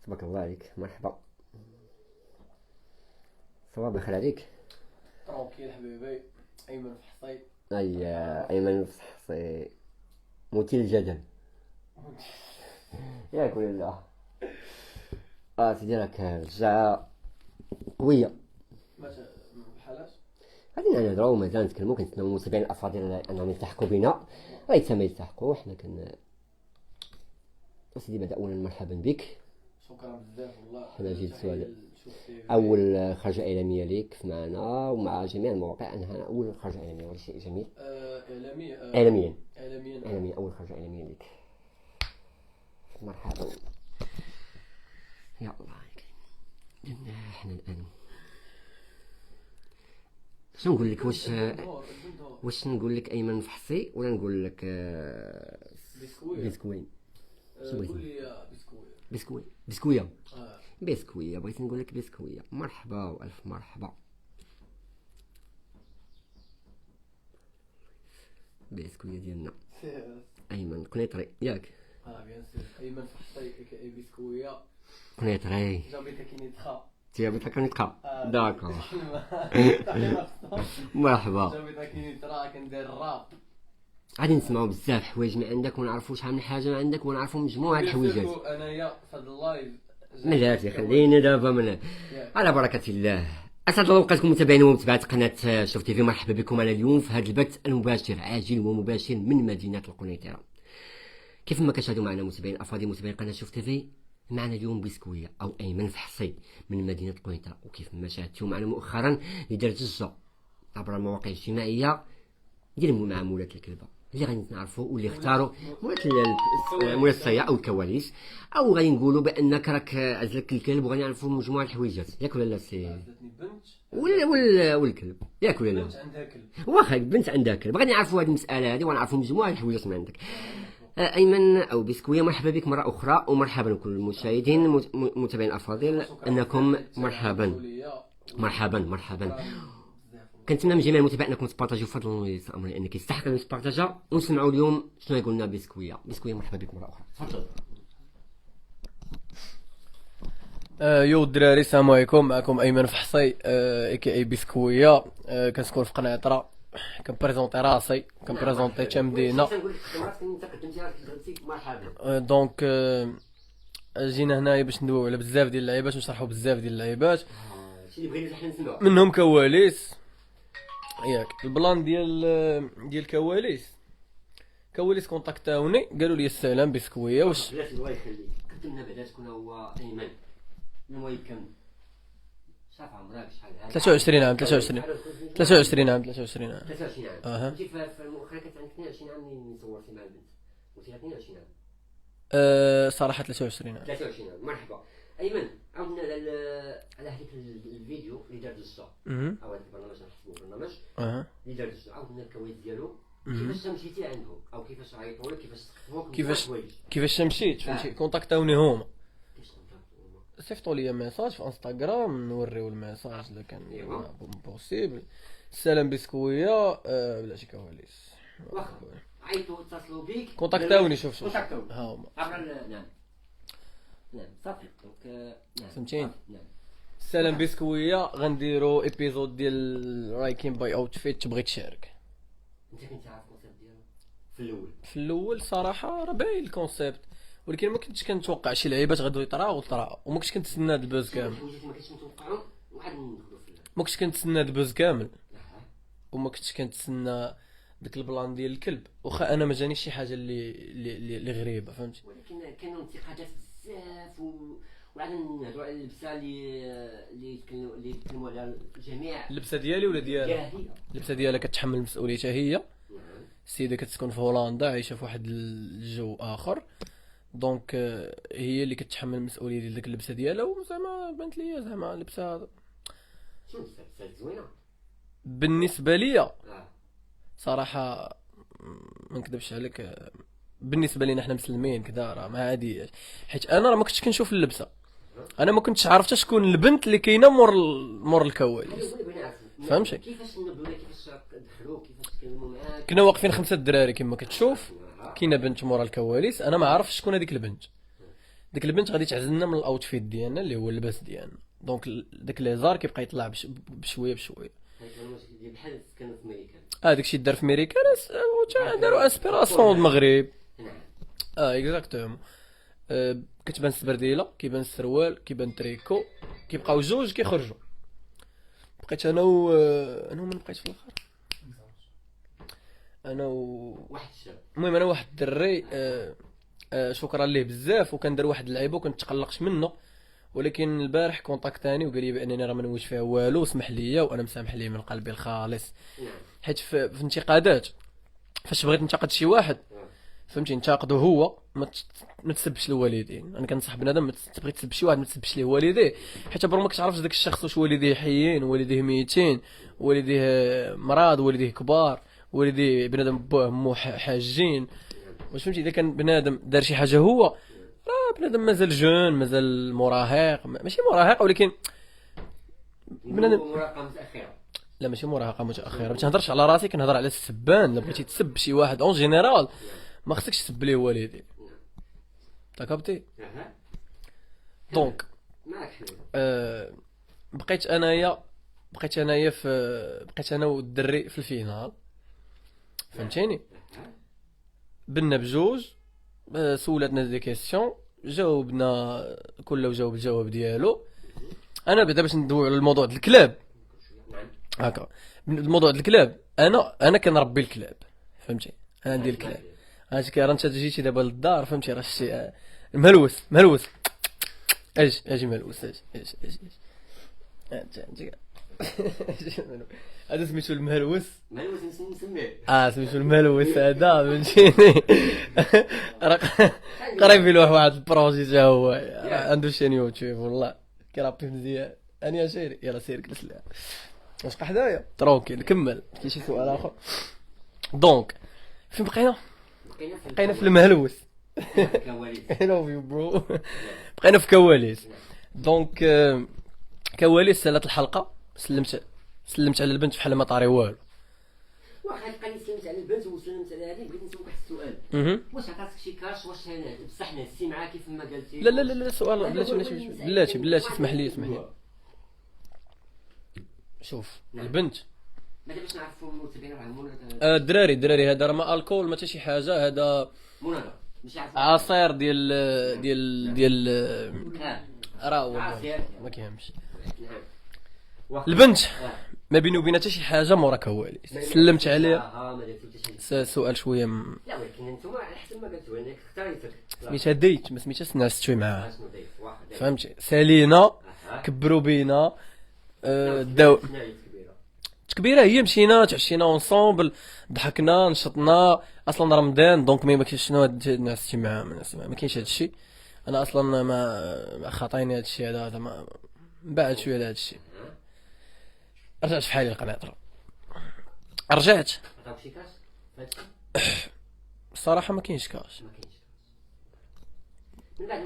تبارك الله عليك. مرحبا. صواب بخير عليك. ترونكيل حبيبي. ايمن فحصي. اي ايمن فحصي مثير الجدل ياك ولا لا؟ سيدي راك رجعة قوية. بحالاش غادي نهضرو مازال نتكلمو كنتسناو المتابعين الافاضل انهم يلتحقوا بنا، غير ما يلتحقوا حنا سيدي بعد اولا مرحبا بك. شكرا بزاف والله. حنا جيت سؤال اول خرجة اعلامية ليك معنا ومع جميع المواقع انها اول خرجة اعلامية، ولا شيء جميل. اعلاميا اول خرجة اعلامية ليك. مرحبا. يا الله درنا حنا الان شنو نقول لك؟ واش نقول لك ايمن فحصي ولا نقول لك بسكوين؟ قول لي بسكويه. بسكويه بغيت نقول لك بسكويه. مرحبا والف مرحبا. بسكويه ديالنا ايمن قنيطري ياك؟ بيان سور. ايمن فحصي كي بسكويه قنيطري. جابيتها كي نتخا تيابتها كنتقى. داكور. مرحبا. جابيتها كي نترا كندير الراب. غادي نسمعوا بزاف حوايج من عندك ونعرفوا شحال من حاجه من عندك ونعرفوا مجموعه الحويجات. انايا في هذا اللايف ملاتي خلينا دابا من على بركه الله. اسعد الله اوقاتكم متابعين ومتابعات قناه شوف تي في. مرحبا بكم انا اليوم في هذا البث المباشر عاجل ومباشر من مدينه القنيطره. كيف ما كتشاهدوا معنا متابعين افاضل متابعين قناه شوف تي في، معنا اليوم بسكويه او ايمن فحصي من مدينه القنيطره. وكيف ما شاهدتوا معنا مؤخرا اللي دار ضجه عبر المواقع الاجتماعيه ديال معمولات الكلبه اللي غادي نعرفوا واللي اختاروا مولا الصيا او الكواليس، او غادي نقولوا بانك راك عزلك الكلب وغادي نعرفوا مجموعه الحويجات ياك ولا لا سي ولا الكلب ياك ولا لا؟ بنت عندها كلب. واخا بنت عندها كلب غادي نعرفوا هذه المساله هذه ونعرفوا مجموعه الحويجات من عندك. ايمن او بسكويه مرحبا بك مره اخرى، ومرحبا بكل المشاهدين متابعين الافاضل انكم مرحبا. كنتمنى من جميع المتابعين انكم تبارطاجيو فضلا وليس امرا لانك يستحق ان تبارطاجا. ونسمعوا اليوم شنو يقول لنا بسكويه. مرحبا بك مره اخرى. تفضل. يو الدراري السلام عليكم. معكم ايمن فحصي اي بسكويه. كنسكن في قنيطره. كنبريزونطي راسي كنبريزونطي تمدينه. دونك جينا هنايا باش ندويو على بزاف ديال اللعيبات ونشرحوا بزاف ديال اللعيبات منهم كواليس. ياك البلان ديال كواليس كونتاكتاوني قالوا لي السلام بسكويه واش بلاتي الله يخليك كتبنا بعدا شكون هو ايمن من وين كم شاف عمرك شحال 23 عام. 23 عام. كيف في المؤخرا كانت عندك 22 عام من صورتي مع البنت وانت 22 عام؟ صراحه 23 عام. مرحبا ايمن. عاودنا على هذيك الفيديو اللي دار ضجه او هذا البرنامج نحسبوه برنامج اللي دار ضجه. عاودنا الكواليس ديالو كيفاش مشيتي عندهم او كيفاش عيطوا لك كيفاش سقفوك كيفاش مشيت فهمتي. كونتاكتاوني هما صيفطوا لي ميساج في انستغرام نوريو الميساج الا كان بوسيبل. السلام بسكويه بلا شي كواليس. عيطوا اتصلوا بيك كونتاكتاوني. شوف ها هما نعم صافي دونك فهمتيني. السلام بسكويه غنديروا ايبيزود ديال رايكين باي اوتفيت. بغيت تشارك؟ انت كنت عارف الكونسيبت ديالو في الاول صراحه راه باين الكونسيبت، ولكن ما كنتش كنتوقع شي لعيبات غادي يطراو وما كنتش كنتسنى هاد البوز كامل. وما كنتش كنتسنى داك البلان ديال الكلب، واخا انا ما جانيش شي حاجه اللي غريبه فهمتي. ولكن كانوا انتقادات بزاف وعاد نهضروا على اللبسه اللي يتكلموا على الجميع. اللبسه ديالي ولا ديالها؟ اللبسه ديالها كتحمل مسؤوليتها هي. السيده كتسكن في هولندا عايشه في واحد الجو اخر، دونك هي اللي كتحمل المسؤوليه ديال ديك اللبسه ديالها. وزعما بانت ليا زعما اللبسه شنو اللبسه زوينه بالنسبه ليا صراحه. ما نكذبش عليك، بالنسبه لينا حنا مسلمين كذا راه ما عادياش، حيت انا راه ما كنتش كنشوف اللبسه. انا ما كنتش عارف حتى شكون البنت اللي كاينه مور الكواليس فهمتي. كيفاش النبله كيفاش دخلوا كيفاش تكلموا معاك؟ كنا واقفين 5 دراري كما كتشوف، كاينه بنت مور الكواليس. انا ما عارفش شكون هذيك البنت. ديك البنت غادي تعزلنا من الاوتفيت ديالنا اللي هو اللباس ديالنا، دونك داك ليزار كيبقى يطلع بشويه بشويه. بحال كانوا في امريكا. داكشي دار في امريكا داروا انسبيراسيون المغرب. اكزاكتومون. كتبان السبرديله، كيبان السروال، كيبان تريكو، كيبقاو جوج كيخرجوا. بقيت انا من بقيت في الاخر، انا واحد الشاب. المهم انا واحد الدري شكرا ليه بزاف، وكندير واحد اللعيبه وكنت تقلقش منه، ولكن البارح كونتاكتاني وقال لي بانني راه ما نويش فيها والو، سمح لي وانا مسامح ليه من قلبي الخالص. حيت في انتقادات فاش بغيت ننتقد شي واحد فهمتي ننتقدو هو، ما تسبش الوالدين. انا كنصح بنادم تبغي تسب شي واحد ما تسبش ليه والديه، حيت برا ما كتعرفش داك الشخص واش والديه حيين، والديه ميتين، والديه مرض، والديه كبار، والديه بنادم بوه مو حاجين، واش فهمتي. اذا كان بنادم دار شي حاجه هو راه بنادم مازال جون، مازال مراهق، ماشي مراهق ولكن بنادم مراهقه متاخره. لا ماشي مراهقه متاخره، ما تهضرش على راسي، كنهضر على السبان. الا بغيتي تسب شي واحد اون جينيرال ما خصكش تسب ليه والديه، تاكابتي. دونك بقيت انا والدري في الفينال، فهمتيني. بنا بجوج، سولاتنا دي كيسيون، جاوبنا كل جاوب الجواب ديالو. انا بعدا باش ندوي على الموضوع ديال الكلاب هكا، الموضوع ديال الكلاب، انا كنربي الكلاب، فهمتي. انا ندير الكلاب، راه انت جيتي دابا للدار، فهمتي، راه شتي مهلوس اجي مهلوس، اجي هذا سميتو المهلوس نسميه. سميتو المهلوس هذا، فهمتيني. قريب له واحد البروجي تا هو عنده شين يوتيوب، والله كيرابي مزيان. انا يا شيري يلا سير جلس لها، واش بقى حدايا تروكي نكمل. كاين شي سؤال اخر؟ دونك فين بقينا في المهلوس. هلو يو برو. بقينا في كواليس. دونك كواليس سالات الحلقه، سلمت على البنت بحال ما طاري والو. واخا تلقاني سلمت على البنت وسلمت على هذه، بغيت نسولك واحد السؤال. واش عطاتك شي كاش؟ واش بصح نهزتي معاك كيف ما قلتي؟ لا سؤال بلاتي اسمح لي. شوف البنت ما باش نعرفوا المتابعين راه هما الدراري هذا راه ما الكول ما حتى شي حاجه، هذا مناضه ماشي عصير ديال راه ما كيهمش. البنت ما بيني وبينها حتى شي حاجه مورا كواليس، سلمت عليها. سؤال شويه لا ولكن نتوما على حسب ما قلتوا انا اختاريتك، سميتها ديت، ما سميتهاش نعست شويه معاها، فهمتي. سالينا كبروا بينا، داو كبيره هي، مشينا تعشينا اونصومبل، ضحكنا نشطنا. اصلا رمضان دونك ما كاينش شنو نعستي معاها، ما كاينش هذا الشيء. انا اصلا ما خاطيني هذا الشيء هذا، ما بعد شويه على هذا الشيء. رجعت في حالي القناطره، رجعت الصراحه ما كاينش كاش. من بعد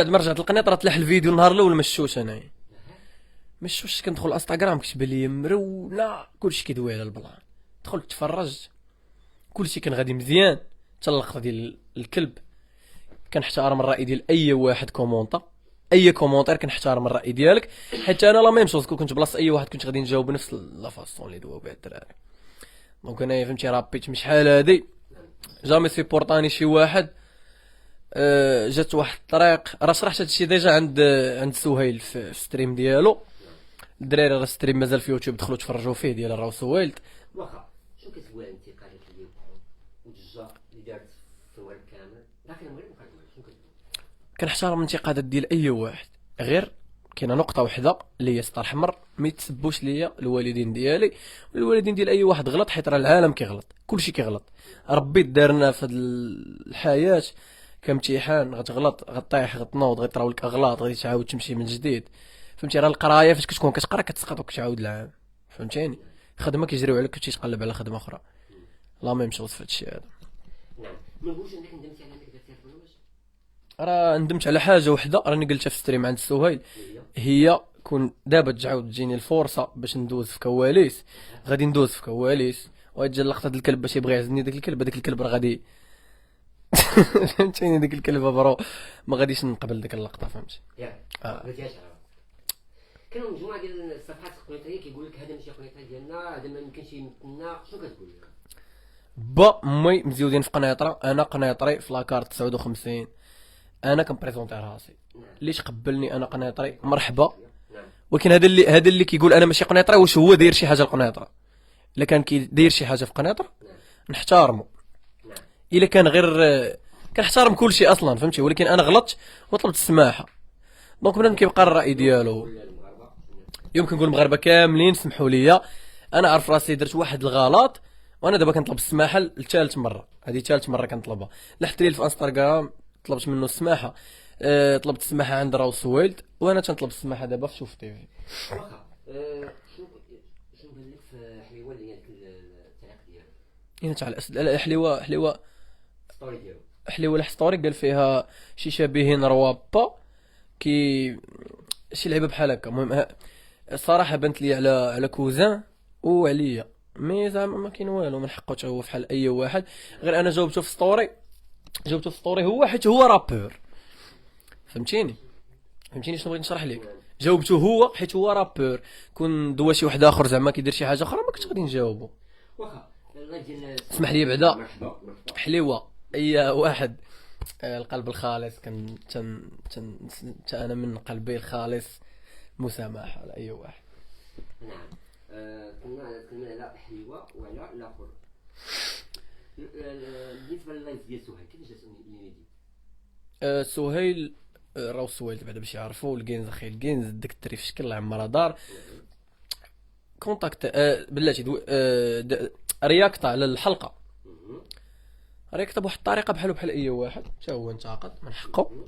ما رجعت القناطره طلع الفيديو النهار الاول ما شفتوش انايا، ما شفتش. كندخل انستغرام كتبان لي مرونه، كلشي كيدوي على البلان. دخلت تفرجت، كلشي كان غادي مزيان، حتى اللقطه ديال الكلب. كنحترم الراي ديال اي واحد كومونطا، اي كومونتير كنحترم الراي ديالك، حيت انا لا ميم شوز كنت بلاصه اي واحد كنت غادي نجاوب بنفس لا فاصون اللي دواو بها الدراري. دونك انايا فهمتي رابيت مش شحال هادي، جامي سيبورطاني شي واحد. جات واحد الطريق، راه شرحت هادشي ديجا عند سهيل في ستريم ديالو. الدراري راه ستريم مازال في يوتيوب، دخلوا تفرجوا فيه ديال راه سهيل. واخا شنو كتقول على الانتقادات اللي وقعوا والضجه اللي دارت في الورق كامل داخل المغرب وخارج المغرب؟ شنو كتقول؟ كنحترم الانتقادات ديال اي واحد، غير كاينه نقطه وحده اللي هي سطر احمر، ما يتسبوش ليا الوالدين ديالي والوالدين ديال اي واحد غلط، حيت راه العالم كيغلط، كلشي كيغلط. ربي دارنا في هذه الحياه كامتحان، غتغلط غطيح غتنوض، غيطراو لك اغلاط، غادي تعاود تمشي من جديد، فهمتي. راه القرايه فاش كتكون كتقرا كتسقط وكتعاود العام، فهمتيني. خدمه كيجريو عليك كتمشي تقلب على خدمه اخرى، لا ميم شوز في هادشي هذا. نعم ما نقولش انك ندمتي على انك درتي هاد البرنامج. راه ندمت على حاجه وحده راني قلتها في ستريم عند سهيل، هي كون دابا تعاود تجيني الفرصه باش ندوز في كواليس، غادي ندوز في كواليس، وغتجي اللقطه ديال الكلب باش يبغي يعزني. داك الكلب راه غادي فهمتيني ديك الكلمه برو ما غاديش نقبل ديك اللقطه فهمتي. ياك قلتيهاش على كانوا مجموعه ديال الصفحات القنيطريه كيقول لك هذا ماشي قنيطري ديالنا، هذا ما يمكنش يمثلنا، شنو كتقول لهم؟ با امي مزيودين في قنيطره، انا قنيطري في لاكارت 59، انا كنبريزونتي راسي ليش قبلني انا قنيطري مرحبا. ولكن هذا اللي كيقول انا ماشي قنيطري واش هو داير شي حاجه لقنيطره؟ الا كان كيدير شي حاجه في قنيطره نحتارمو، الا كان غير كنحترم كل شيء اصلا فهمتي، ولكن انا غلطت وطلبت السماحه. دونك بنادم كيبقى الراي ديالو. يمكن نقول المغاربه كاملين سمحوا لي، انا عارف راسي درت واحد الغلط وانا دابا كنطلب السماحه لثالث مره، هذه ثالث مره كنطلبها. لحت لي في انستغرام طلبت منه السماحه، طلبت السماحه عند راو سويلد، وانا تنطلب السماحه دابا في شوف تي في. واخا شنو بان لك في حليوه اللي هي التعليق ديالو؟ هنا تاع الاسئله حليوه ستوري ديالو، حليوه الحسطوري قال فيها شي شبيهين روابا كي شي لعبه بحال هكا. المهم الصراحه بنت لي على كوزان وعليا، مي زعما ما كاين والو، من حقه هو فحال اي واحد، غير انا جاوبته في ستوري هو حيت هو رابور فهمتيني شنو بغيت نشرح لك. جاوبته هو حيت هو رابور، كون دوا شي واحد اخر زعما كيدير شي حاجه اخرى ما كنتش غادي نجاوبو. واخا الله ديال اسمح لي بعدا مرحبا حليوه اي واحد القلب الخالص انا من قلبي الخالص مسامحه على اي واحد. نعم. كنا تكلمنا على حليوه وعلى الاخر. بالنسبه لللايف ديال سهيل كيفاش جات ليدي؟ سهيل راهو سهيل بعدا باش يعرفوا الكينز اخي الكينز داك الدري في شكل الله عمرها دار كونتاكت بلاتي رياكت على الحلقه، رياكت بواحد الطريقه بحال اي واحد حتى هو انتقد من حقه.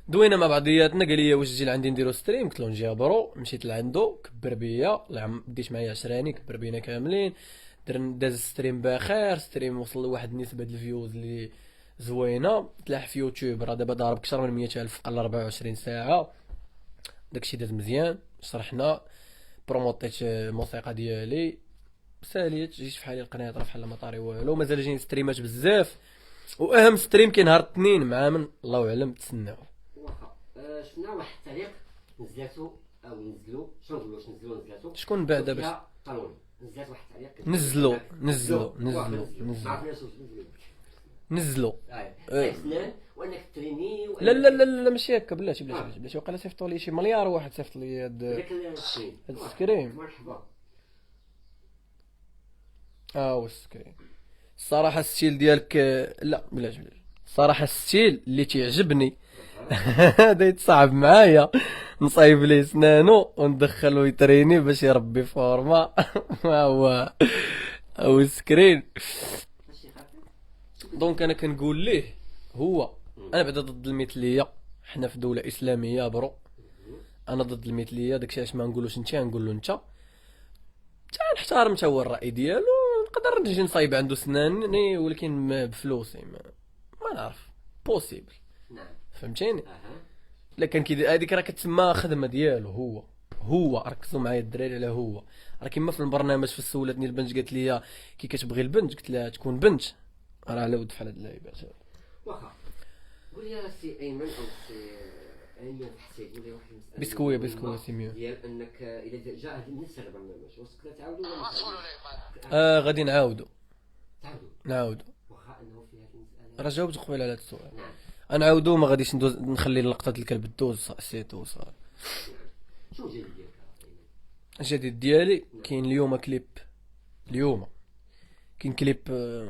دوينا مع بعضياتنا قال لي واش تجي لعندي نديرو ستريم، قلت له نجي برو. مشيت لعندو كبر بيا الله ديت معايا عشراني كبر بينا كاملين، داز ستريم بخير، ستريم وصل لواحد النسبه ديال الفيوز اللي زوينه، تلاح في يوتيوب راه دابا ضارب اكثر من 100,000 قل 24 ساعه. داكشي داز مزيان، شرحنا بروموتيت الموسيقى ديالي ساليت، جيت في حالي القنيطره بحال ما طاري والو. مازال جايين ستريمات بزاف، واهم ستريم كاين نهار الاثنين مع من الله اعلم تسناو. واخا شفنا واحد التعليق نزلاتو او نزلو، شنو نقولوا واش نزلاتو شكون بعدا باش قانون نزلات واحد التعليق نزلوا سنان وانك تريني لا ماشي هكا بلاتي وقيلا صيفطوا لي شي مليار واحد صيفط لي هاد السكرين. مرحبا والسكرين الصراحه الستيل ديالك لا بلاش الصراحه الستيل اللي تيعجبني هذا يتصعب معايا نصايب ليه سنانو وندخلو يتريني باش يربي فورما هو او السكرين. دونك انا كنقول ليه هو انا بعدا ضد المثليه، حنا في دوله اسلاميه برو، انا ضد المثليه. داكشي علاش ما نقولوش انت نقول له انت نحترم حتى هو الراي ديالو، نقدر نجي نصايب عنده سناني ولكن بفلوسي ما نعرف بوسيبل فهمتيني. لكن هذيك راه كتسمى خدمه ديالو هو ركزوا معايا الدراري على هو راه كيما في البرنامج في سولتني البنت قالت لي كي كتبغي البنت قلت لها تكون بنت راه على ود فحال هاد اللعيبات. واخا قول لي سي ايمن او سي ايمن حسين قول لي واحد المساله بسكويه سي ميو ديال انك الا جا هاد الناس البرنامج واش تقدر تعاودوا ولا غادي نعاودوا واخا انه في هاد المساله راه جاوبت قبيله على هاد السؤال. نعاودو ما غاديش ندوز نخلي لقطه الكلب دوز سيتو صافي. شنو الجديد ديالك؟ الجديد ديالي كاين اليوم كاين كليب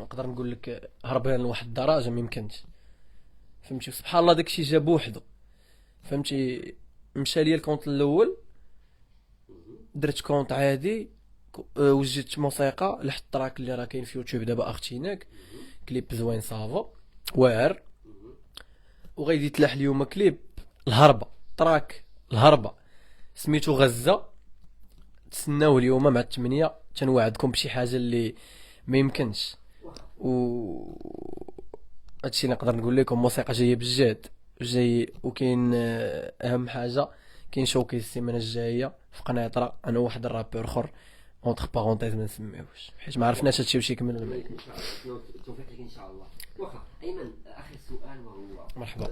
نقدر نقول لك هربان لواحد الدرجه ما يمكنش فهمتي. سبحان الله داكشي جا بوحدو فهمتي. مشى ليا الكونت الاول درت كونت عادي وجدت موسيقى لحد التراك اللي راه كاين في يوتيوب دابا اختيناك كليب زوين صافا واعر، وغادي يتلاح اليوم كليب تراك الهربه سميتو غزه، تسناوه اليوم مع 8. تنوعدكم بشي حاجه اللي ما يمكنش هادشي اللي نقدر نقول لكم. موسيقى جايه بجد جاي، وكاين اهم حاجه كاين شوكيس السيمانه الجايه في قنيطره انا واحد الرابور اخر اونتر بارونتيز ما نسميوش حيت ما عرفناش هادشي واش يكمل ولا ما يكملش. ان شاء الله التوفيق لك ان شاء الله. واخا ايمن، اخر سؤال وهو مرحبا.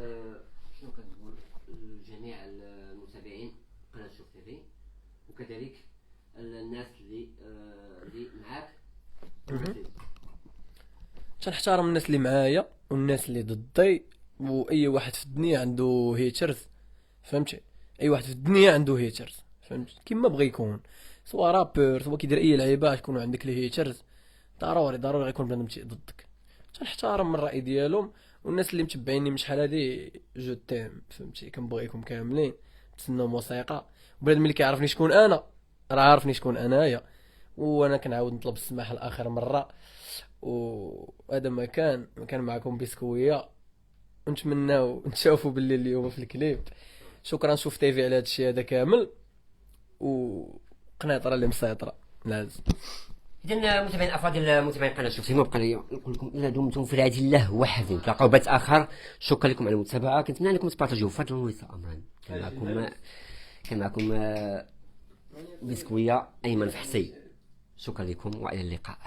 شنو كتقول لجميع المتابعين قناه شوف تيفي وكذلك الناس اللي معاك؟ تنحترم الناس اللي معايا والناس اللي ضدي، واي واحد في الدنيا عنده هيترز، فهمتي؟ اي واحد في الدنيا عنده هيترز، فهمتي؟ كيما بغى يكون، سواء رابور سواء كيدير اي لعيبه تكونوا عندك لي هيترز، ضروري غيكون بنادم ضدك. تنحترم من الراي ديالهم، والناس اللي متبعيني من شحال هادي جو تيم، فهمتي؟ كنبغيكم كاملين، تسناو موسيقى، وبنادم اللي كيعرفني شكون انا راه عارفني شكون انايا، وانا كنعاود نطلب السماح لاخر مره. وهذا ما كان معكم بسكويه، ونتمناو نشوفوا باللي اليوم في الكليب. شكرا شوف تيفي على هذا الشيء هذا كامل، وقناطره اللي مسيطره لازم. اذا متابعين افاضل، متابعين قناه شوف تيفي، ما بقى لي نقول لكم الا دمتم في رعايه الله وحده. نتلاقاو بث اخر. شكرا لكم على المتابعه، كنتمنى انكم تبارطاجيو فضلا وليس امرا. كان معكم بسكويه ايمن فحسي. شكرا لكم والى اللقاء.